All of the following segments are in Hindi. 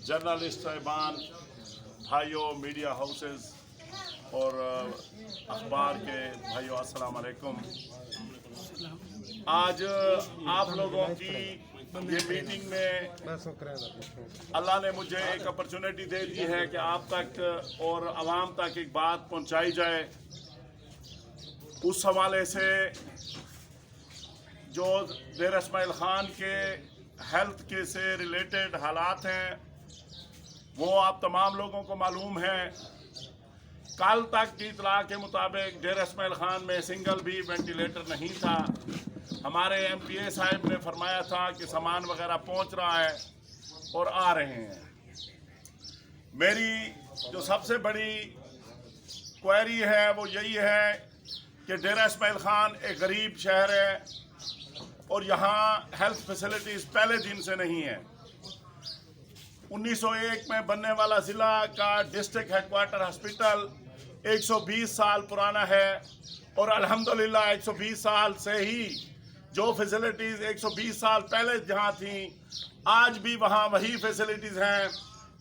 जर्नलिस्ट साहिबान, भाइयों, मीडिया हाउसेस और अखबार के भाइयों, अस्सलाम वालेकुम। आज आप लोगों की ये मीटिंग में अल्लाह ने मुझे एक अपॉर्चुनिटी दे दी है कि आप तक और आवाम तक एक बात पहुंचाई जाए। उस हवाले से जो देर इस्माइल खान के हेल्थ के से रिलेटेड हालात हैं वो आप तमाम लोगों को मालूम है। कल तक की इतला के मुताबिक डेर इस्माइल खान में सिंगल भी वेंटिलेटर नहीं था। हमारे MPA साहब ने फरमाया था कि सामान वगैरह पहुंच रहा है और आ रहे हैं। मेरी जो सबसे बड़ी क्वेरी है वो यही है कि डेरा इस्माइल खान एक गरीब शहर है और यहाँ हेल्थ फैसिलिटीज़ पहले दिन से नहीं है। 1901 में बनने वाला ज़िला का डिस्ट्रिक्ट हेडक्वार्टर हॉस्पिटल 120 साल पुराना है और अल्हम्दुलिल्लाह 120 साल से ही जो फैसिलिटीज़ 120 साल पहले जहाँ थी आज भी वहाँ वही फैसिलिटीज़ हैं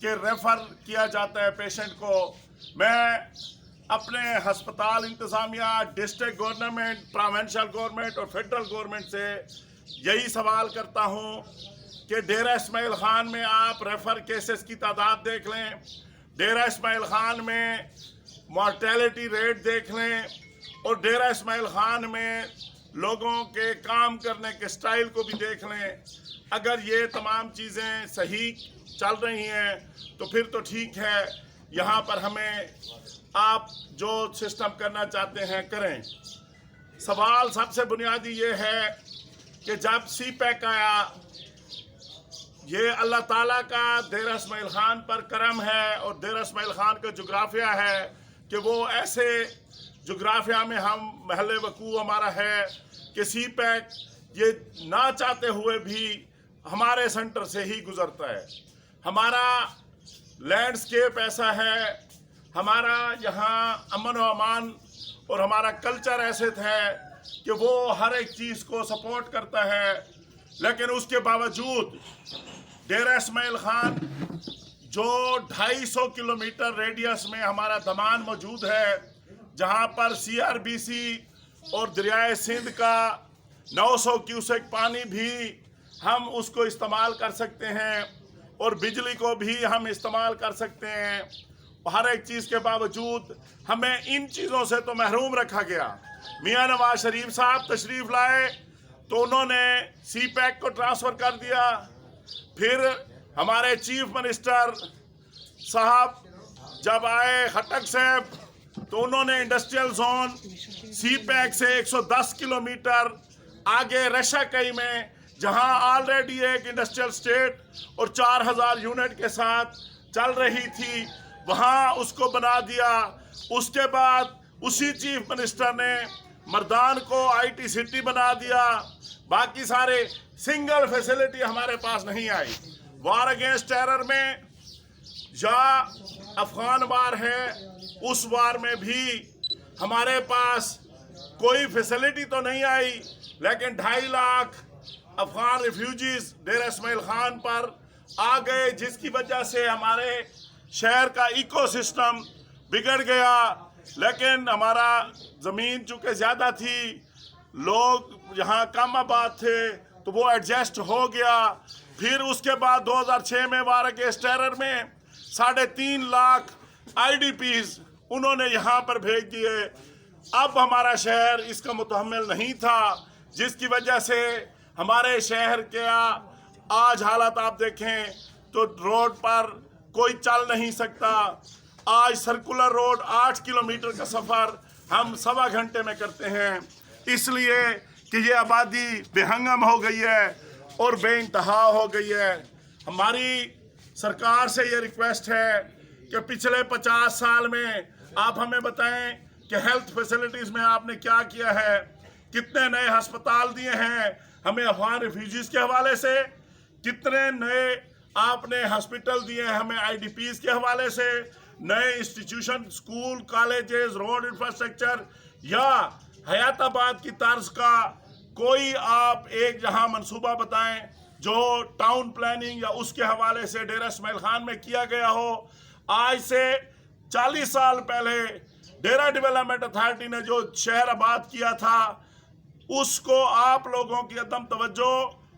कि रेफ़र किया जाता है पेशेंट को। मैं अपने हस्पताल इंतज़ामिया, डिस्ट्रिक्ट गवर्नमेंट, प्रोविंशियल गवर्नमेंट और फेडरल गवर्नमेंट से यही सवाल करता हूँ कि डेरा इस्माइल खान में आप रेफ़र केसेस की तादाद देख लें, डेरा इस्माइल खान में मॉर्टेलिटी रेट देख लें और डेरा इस्माइल खान में लोगों के काम करने के स्टाइल को भी देख लें। अगर ये तमाम चीज़ें सही चल रही हैं तो फिर तो ठीक है। यहाँ पर हमें आप जो सिस्टम करना चाहते हैं करें। सवाल सबसे बुनियादी ये है कि जब CPAC आया, ये अल्लाह ताला का डेरा इस्माइल खान पर करम है और डेरा इस्माइल खान का जोग्राफिया है कि वो ऐसे जोग्राफिया में हम महल वकू हमारा है कि CPAC ये ना चाहते हुए भी हमारे सेंटर से ही गुजरता है। हमारा लैंडस्केप ऐसा है, हमारा यहाँ अमन व अमान और हमारा कल्चर ऐसे है कि वो हर एक चीज़ को सपोर्ट करता है। लेकिन उसके बावजूद डेरा इस्माइल खान जो 250 किलोमीटर रेडियस में हमारा दमान मौजूद है, जहाँ पर CRBC और दरियाए सिंध का 900 क्यूसेक पानी भी हम उसको इस्तेमाल कर सकते हैं और बिजली को भी हम इस्तेमाल कर सकते हैं। हर एक चीज़ के बावजूद हमें इन चीज़ों से तो महरूम रखा गया। मियां नवाज शरीफ साहब तशरीफ़ लाए तो उन्होंने CPAC को ट्रांसफ़र कर दिया। फिर हमारे चीफ मिनिस्टर साहब जब आए खट्टक साहब तो उन्होंने इंडस्ट्रियल जोन CPAC से 110 किलोमीटर आगे रशाकई में, जहां ऑलरेडी एक इंडस्ट्रियल स्टेट और 4000 यूनिट के साथ चल रही थी, वहां उसको बना दिया। उसके बाद उसी चीफ मिनिस्टर ने मर्दान को IT सिटी बना दिया। बाकी सारे सिंगल फैसिलिटी हमारे पास नहीं आई। वार अगेंस्ट टेरर में या अफगान वार है, उस वार में भी हमारे पास कोई फैसिलिटी तो नहीं आई, लेकिन 2.5 लाख अफगान रिफ्यूजीज डेरा इस्माइल खान पर आ गए, जिसकी वजह से हमारे शहर का इकोसिस्टम बिगड़ गया। लेकिन हमारा ज़मीन चूँकि ज़्यादा थी, लोग यहाँ कम आबाद थे, तो वो एडजस्ट हो गया। फिर उसके बाद 2006 में वार अगेंस्ट टेरर में 3.5 लाख IDPs उन्होंने यहाँ पर भेज दिए। अब हमारा शहर इसका मुतहम्मिल नहीं था, जिसकी वजह से हमारे शहर के आज हालत आप देखें तो रोड पर कोई चल नहीं सकता। आज सर्कुलर रोड 8 किलोमीटर का सफ़र हम 1.25 घंटे में करते हैं, इसलिए कि ये आबादी बेहंगम हो गई है और बेइंतहा हो गई है। हमारी सरकार से ये रिक्वेस्ट है कि पिछले 50 साल में आप हमें बताएं कि हेल्थ फैसिलिटीज़ में आपने क्या किया है, कितने नए अस्पताल दिए हैं हमें अफगान रिफ्यूजीज़ के हवाले से, कितने नए आपने हॉस्पिटल दिए हैं हमें IDPs के हवाले से, नए institution, school, colleges, road infrastructure या हयाताबाद की तर्ज का कोई आप एक जहां मंसूबा बताएं जो टाउन प्लानिंग या उसके हवाले से डेरा इस्माइल खान में किया गया हो। आज से 40 साल पहले डेरा डेवलपमेंट अथॉरिटी ने जो शहर आबाद किया था, उसको आप लोगों की अदम तवज्जो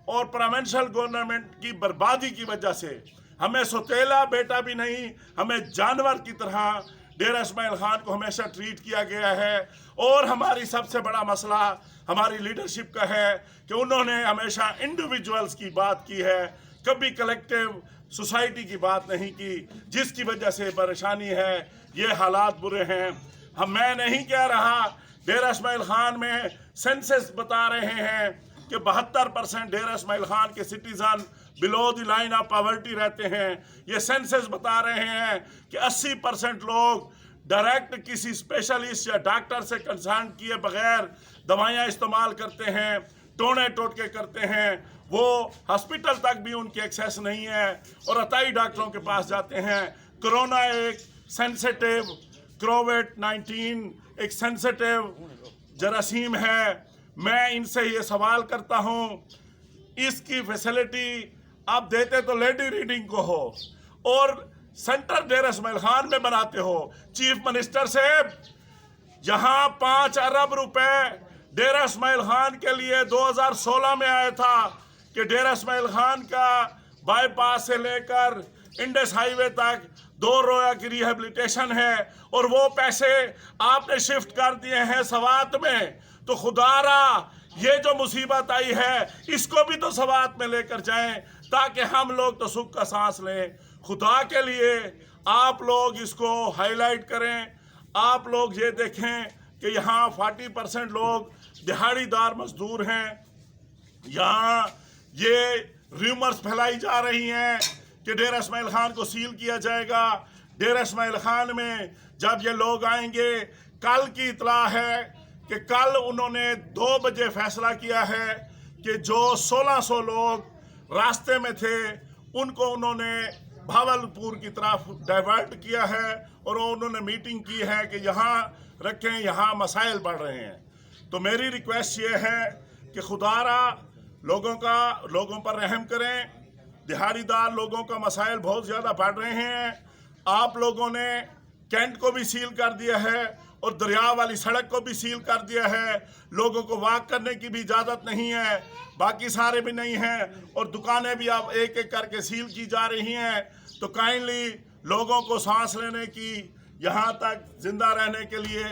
और प्रोविंशियल गवर्नमेंट की बर्बादी की वजह से हमें सौतेला बेटा भी नहीं, हमें जानवर की तरह डेरा इस्माइल खान को हमेशा ट्रीट किया गया है। और हमारी सबसे बड़ा मसला हमारी लीडरशिप का है कि उन्होंने हमेशा इंडिविजुअल्स की बात की है, कभी कलेक्टिव सोसाइटी की बात नहीं की, जिसकी वजह से परेशानी है, ये हालात बुरे हैं। मैं नहीं कह रहा, डेरा इस्माइल खान में सेंसस बता रहे हैं कि 72% डेरा इस्माइल खान के citizen below the line of poverty रहते हैं। ये सेंसस बता रहे हैं कि 80% लोग डायरेक्ट किसी स्पेशलिस्ट या डॉक्टर से कंसल्ट किए बगैर दवाइयाँ इस्तेमाल करते हैं, टोने टोटके करते हैं, वो हॉस्पिटल तक भी उनकी एक्सेस नहीं है और अताई डॉक्टरों के पास जाते हैं। कोरोना एक सेंसिटिव, कोविड-19 एक सेंसिटिव जरासीम है। मैं इनसे ये सवाल करता हूँ, इसकी फैसिलिटी आप देते तो लेडी रीडिंग को हो और सेंटर डेरा इस्माइल खान में बनाते हो। चीफ मिनिस्टर साहब, जहां 5 अरब रुपए डेरा इस्माइल खान के लिए 2016 में आया था कि डेरा इस्माइल खान का बाईपास से लेकर इंडस हाईवे तक 2 रोया की रिहेबिलिटेशन है और वो पैसे आपने शिफ्ट कर दिए हैं सवात में। तो खुदारा ये जो मुसीबत आई है इसको भी तो सवात में लेकर जाएं ताकि हम लोग तो सुख का सांस लें। खुदा के लिए आप लोग इसको हाईलाइट करें। आप लोग ये देखें कि यहाँ 40% लोग दिहाड़ीदार मजदूर हैं। यहाँ ये रूमर्स फैलाई जा रही हैं कि डेरा इस्माइल खान को सील किया जाएगा। डेरा इस्माइल खान में जब ये लोग आएंगे, कल की इतला है कि कल उन्होंने 2 बजे फैसला किया है कि जो 1600 लोग रास्ते में थे उनको उन्होंने भावलपुर की तरफ डाइवर्ट किया है और उन्होंने मीटिंग की है कि यहाँ रखें, यहाँ मसाइल बढ़ रहे हैं। तो मेरी रिक्वेस्ट ये है कि खुदारा लोगों पर रहम करें। दिहाड़ीदार लोगों का मसाइल बहुत ज़्यादा बढ़ रहे हैं। आप लोगों ने कैंट को भी सील कर दिया है और दरिया वाली सड़क को भी सील कर दिया है। लोगों को वॉक करने की भी इजाज़त नहीं है, बाकी सारे भी नहीं हैं और दुकानें भी अब एक एक करके सील की जा रही हैं। तो काइंडली लोगों को सांस लेने की, यहाँ तक जिंदा रहने के लिए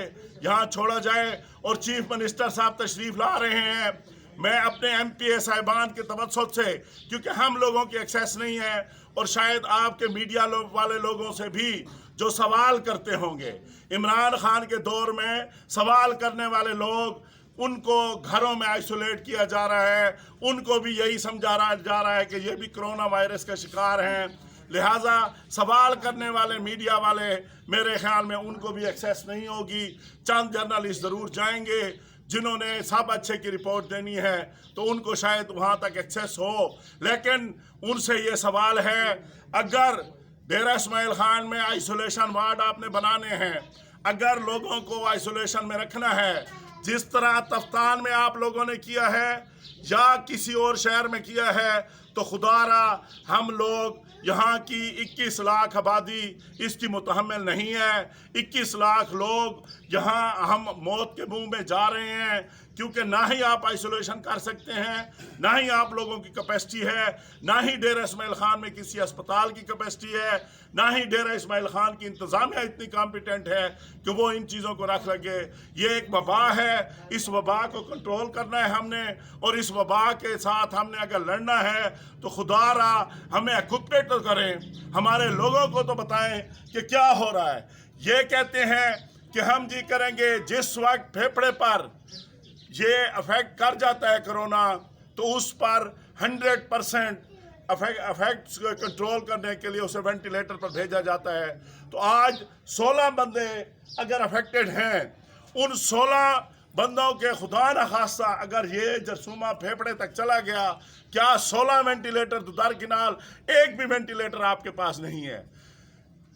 यहाँ छोड़ा जाए। और चीफ मिनिस्टर साहब तशरीफ़ ला रहे हैं। मैं अपने MPA साहिबान के तवज्जुह से, क्योंकि हम लोगों की एक्सेस नहीं है और शायद आपके मीडिया वाले लोगों से भी जो सवाल करते होंगे, इमरान खान के दौर में सवाल करने वाले लोग, उनको घरों में आइसोलेट किया जा रहा है, उनको भी यही समझा जा रहा है कि ये भी कोरोना वायरस का शिकार हैं। लिहाजा सवाल करने वाले मीडिया वाले, मेरे ख्याल में उनको भी एक्सेस नहीं होगी। चंद जर्नलिस्ट ज़रूर जाएंगे जिन्होंने सब अच्छे की रिपोर्ट देनी है, तो उनको शायद वहाँ तक एक्सेस हो। लेकिन उनसे ये सवाल है, अगर डेरा इस्माइल खान में आइसोलेशन वार्ड आपने बनाने हैं, अगर लोगों को आइसोलेशन में रखना है, जिस तरह तफ्तान में आप लोगों ने किया है या किसी और शहर में किया है, तो खुदारा हम लोग यहाँ की 21 लाख आबादी इसकी मुतहम्मिल नहीं है। 21 लाख लोग यहाँ हम मौत के मुंह में जा रहे हैं, क्योंकि ना ही आप आइसोलेशन कर सकते हैं, ना ही आप लोगों की कैपेसिटी है, ना ही डेरा इस्माइल खान में किसी अस्पताल की कैपेसिटी है, ना ही डेरा इस्माइल खान की इंतज़ामिया इतनी कॉम्पिटेंट है कि वो इन चीज़ों को रख लगे। ये एक वबा है, इस वबा को कंट्रोल करना है हमने, और इस वबा के साथ हमने अगर लड़ना है तो खुदारा हमें एक्विपेट तो करें, हमारे लोगों को तो बताएं कि क्या हो रहा है। ये कहते हैं कि हम जी करेंगे, जिस वक्त फेफड़े पर ये अफेक्ट कर जाता है कोरोना, तो उस पर 100% अफेक्ट्स को कंट्रोल करने के लिए उसे वेंटिलेटर पर भेजा जाता है। तो आज 16 बंदे अगर अफेक्टेड हैं, उन 16 बंदों के खुदा न खास्ता अगर ये जरसूमा फेफड़े तक चला गया, क्या 16 वेंटिलेटर तो दरकिनार एक भी वेंटिलेटर आपके पास नहीं है।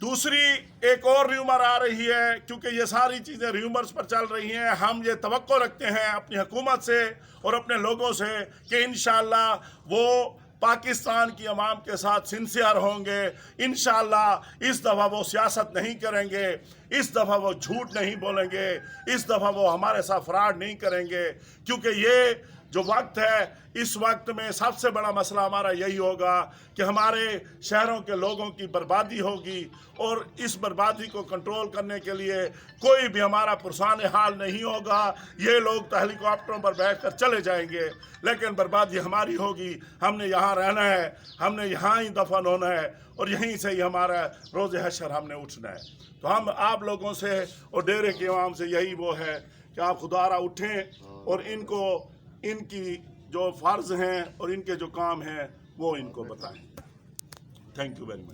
दूसरी एक और र्यूमर आ रही है, क्योंकि ये सारी चीज़ें र्यूमर्स पर चल रही हैं, हम ये तवक्को रखते हैं अपनी हुकूमत से और अपने लोगों से कि इंशाअल्लाह वो पाकिस्तान की अवाम के साथ सिंसियर होंगे। इंशाअल्लाह इस दफ़ा वो सियासत नहीं करेंगे, इस दफ़ा वो झूठ नहीं बोलेंगे, इस दफ़ा वो हमारे साथ फ्रॉड नहीं करेंगे, क्योंकि ये जो वक्त है, इस वक्त में सबसे बड़ा मसला हमारा यही होगा कि हमारे शहरों के लोगों की बर्बादी होगी, और इस बर्बादी को कंट्रोल करने के लिए कोई भी हमारा पुरसान हाल नहीं होगा। ये लोग तो हेलीकॉप्टरों पर बैठकर चले जाएंगे, लेकिन बर्बादी हमारी होगी। हमने यहाँ रहना है, हमने यहाँ ही दफन होना है, और यहीं से ही हमारा रोज़ हशर हमने उठना है। तो हम आप लोगों से और डेरे के अवाम से यही वो है कि आप खुदारा उठें और इनको इनकी जो फ़र्ज़ हैं और इनके जो काम हैं वो इनको बताएं। Thank you very much.